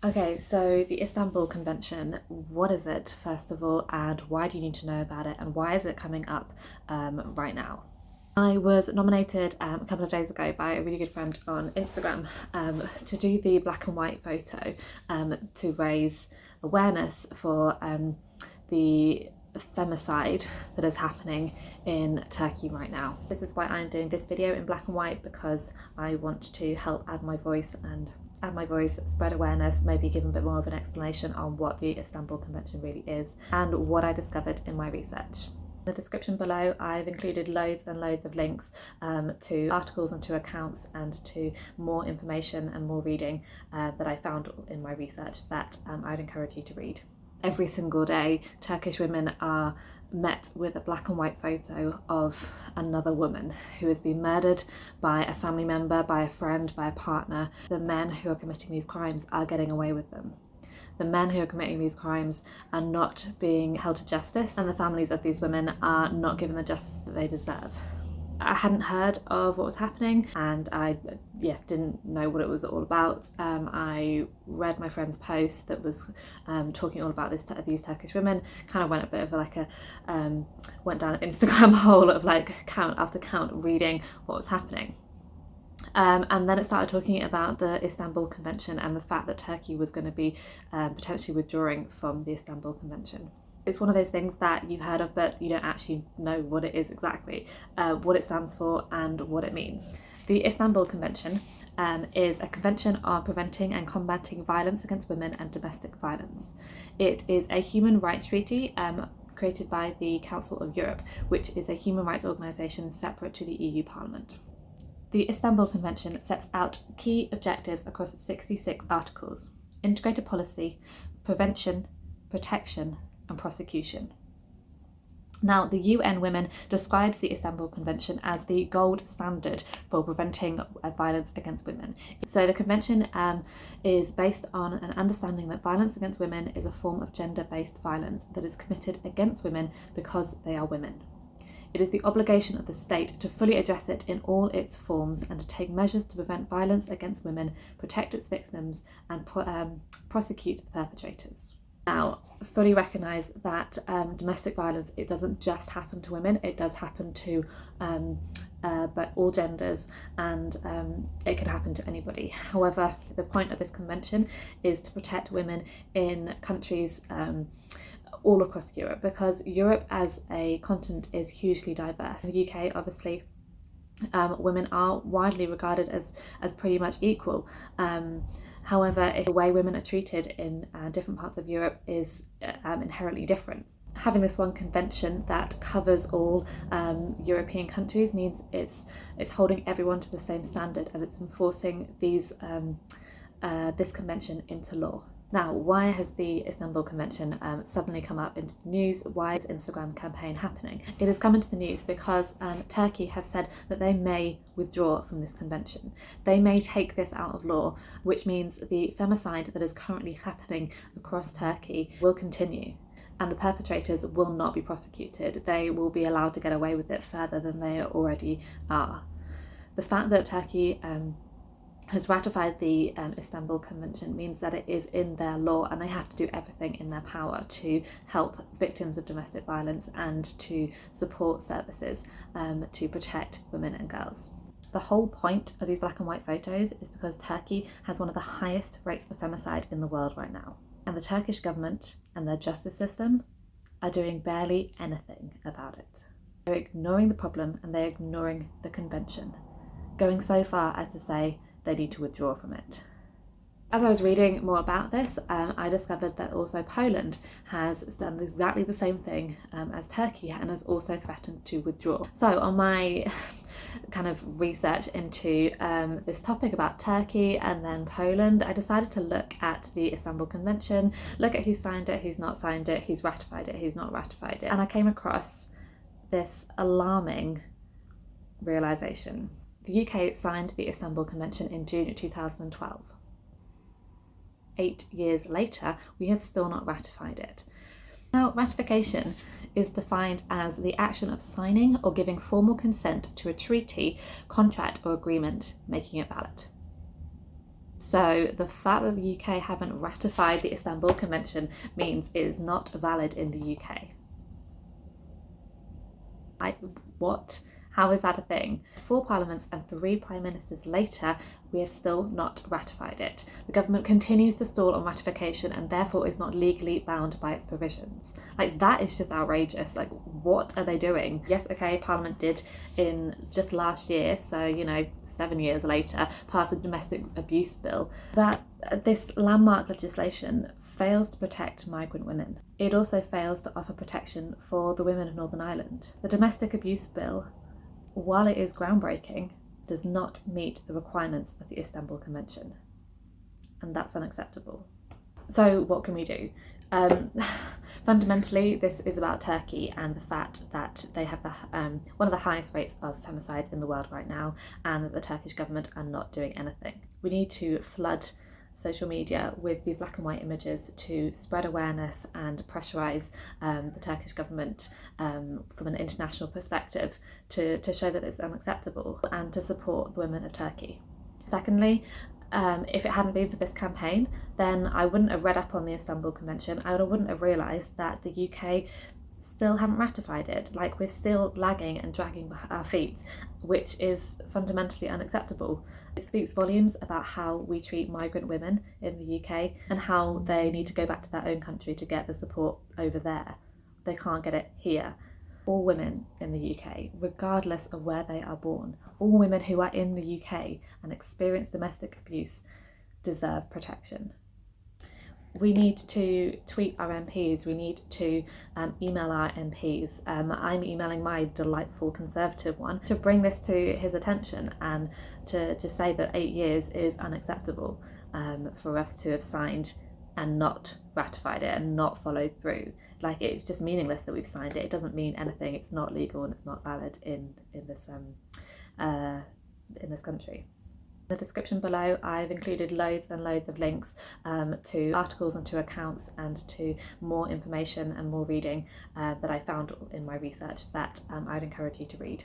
Okay, so the Istanbul Convention, what is it, first of all, and why do you need to know about it, and why is it coming up right now? I was nominated a couple of days ago by a really good friend on Instagram to do the black and white photo to raise awareness for the femicide that is happening in Turkey right now. This is why I'm doing this video in black and white, because I want to help add my voice, spread awareness, maybe give a bit more of an explanation on what the Istanbul Convention really is and what I discovered in my research. In the description below, I've included loads and loads of links to articles and to accounts and to more information and more reading that I found in my research that I'd encourage you to read. Every single day, Turkish women are met with a black and white photo of another woman who has been murdered by a family member, by a friend, by a partner. The men who are committing these crimes are getting away with them. The men who are committing these crimes are not being held to justice, and the families of these women are not given the justice that they deserve. I hadn't heard of what was happening, and I didn't know what it was all about. I read my friend's post that was talking all about these Turkish women, kind of went a bit of went down an Instagram hole of count after count reading what was happening. And then it started talking about the Istanbul Convention and the fact that Turkey was going to be potentially withdrawing from the Istanbul Convention. It's one of those things that you've heard of, but you don't actually know what it is exactly, what it stands for and what it means. The Istanbul Convention is a convention on preventing and combating violence against women and domestic violence. It is a human rights treaty created by the Council of Europe, which is a human rights organisation separate to the EU Parliament. The Istanbul Convention sets out key objectives across 66 articles: integrated policy, prevention, protection, and prosecution. Now, the UN Women describes the Istanbul Convention as the gold standard for preventing violence against women. So the convention is based on an understanding that violence against women is a form of gender-based violence that is committed against women because they are women. It is the obligation of the state to fully address it in all its forms and to take measures to prevent violence against women, protect its victims, and prosecute the perpetrators. Now, fully recognise that domestic violence, it doesn't just happen to women, it does happen to but all genders, and it can happen to anybody. However, the point of this convention is to protect women in countries all across Europe, because Europe as a continent is hugely diverse. In the UK, obviously, women are widely regarded as pretty much equal. However, the way women are treated in different parts of Europe is inherently different. Having this one convention that covers all European countries means it's holding everyone to the same standard, and it's enforcing this convention into law. Now, why has the Istanbul Convention suddenly come up into the news? Why is the Instagram campaign happening? It has come into the news because Turkey has said that they may withdraw from this convention. They may take this out of law, which means the femicide that is currently happening across Turkey will continue, and the perpetrators will not be prosecuted. They will be allowed to get away with it further than they already are. The fact that Turkey has ratified the Istanbul Convention means that it is in their law, and they have to do everything in their power to help victims of domestic violence and to support services to protect women and girls. The whole point of these black and white photos is because Turkey has one of the highest rates of femicide in the world right now, and the Turkish government and their justice system are doing barely anything about it. They're ignoring the problem, and they're ignoring the convention, going so far as to say they need to withdraw from it. As I was reading more about this, I discovered that also Poland has done exactly the same thing as Turkey, and has also threatened to withdraw. So on my kind of research into this topic about Turkey and then Poland, I decided to look at the Istanbul Convention, look at who signed it, who's not signed it, who's ratified it, who's not ratified it, and I came across this alarming realisation. The UK signed the Istanbul Convention in June 2012. 8 years later, we have still not ratified it. Now, ratification is defined as the action of signing or giving formal consent to a treaty, contract or agreement, making it valid. So the fact that the UK haven't ratified the Istanbul Convention means it is not valid in the UK. What? How is that a thing? 4 parliaments and 3 prime ministers later, we have still not ratified it. The government continues to stall on ratification and therefore is not legally bound by its provisions. Like, that is just outrageous. Like, what are they doing? Yes, okay, Parliament did in just last year, so, you know, 7 years later, pass a domestic abuse bill. But this landmark legislation fails to protect migrant women. It also fails to offer protection for the women of Northern Ireland. The domestic abuse bill, while it is groundbreaking, does not meet the requirements of the Istanbul Convention, and that's unacceptable. So what can we do? Fundamentally, this is about Turkey and the fact that they have one of the highest rates of femicides in the world right now, and that the Turkish government are not doing anything. We need to flood social media with these black and white images to spread awareness and pressurise the Turkish government from an international perspective to show that it's unacceptable and to support the women of Turkey. Secondly, if it hadn't been for this campaign, then I wouldn't have read up on the Istanbul Convention. I wouldn't have realised that the UK still haven't ratified it. Like, we're still lagging and dragging our feet, which is fundamentally unacceptable. It speaks volumes about how we treat migrant women in the UK and how they need to go back to their own country to get the support over there. They can't get it here. All women in the UK, regardless of where they are born, all women who are in the UK and experience domestic abuse deserve protection. We need to tweet our MPs, we need to email our MPs. I'm emailing my delightful Conservative one to bring this to his attention and to say that 8 years is unacceptable for us to have signed and not ratified it and not followed through. Like, it's just meaningless that we've signed it. It doesn't mean anything. It's not legal and it's not valid in this country. In the description below, I've included loads and loads of links to articles and to accounts and to more information and more reading that I found in my research that I'd encourage you to read.